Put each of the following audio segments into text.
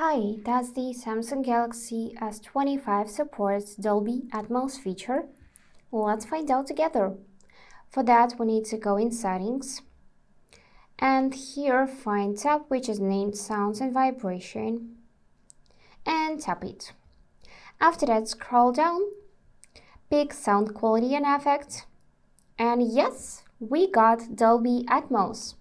Hi, does the Samsung Galaxy S25 supports Dolby Atmos feature? Let's find out together. For that, we need to go in Settings, and here find tab which is named Sounds and Vibration, and tap it. After that, scroll down, pick Sound Quality and Effects, and yes, we got Dolby Atmos.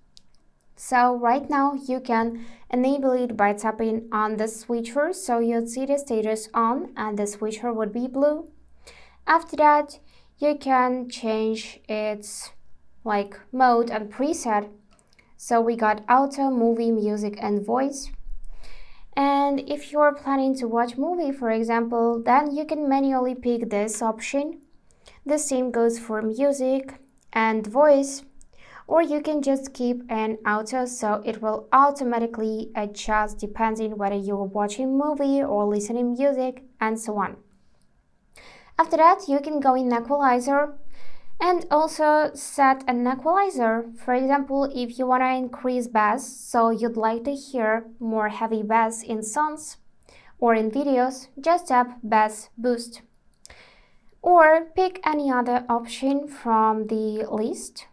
So right now you can enable it by tapping on the switcher, so you'd see the status on and the switcher would be blue. After that, you can change its mode and preset. So we got auto, movie, music and voice. And if you are planning to watch movie, for example, then you can manually pick this option. The same goes for music and voice. Or you can just keep an auto, so it will automatically adjust depending whether you're watching movie or listening music and so on. After that, you can go in equalizer and also set an equalizer. For example, if you want to increase bass, so you'd like to hear more heavy bass in songs or in videos, just tap bass boost. Or pick any other option from the list.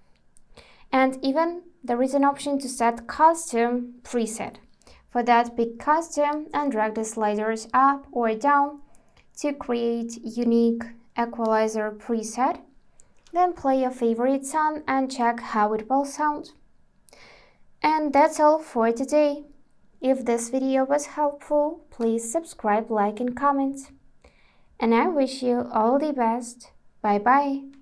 And even there is an option to set custom preset. For that, pick custom and drag the sliders up or down to create unique equalizer preset. Then play your favorite song and check how it will sound. And that's all for today. If this video was helpful, please subscribe, like and comment. And I wish you all the best. Bye bye.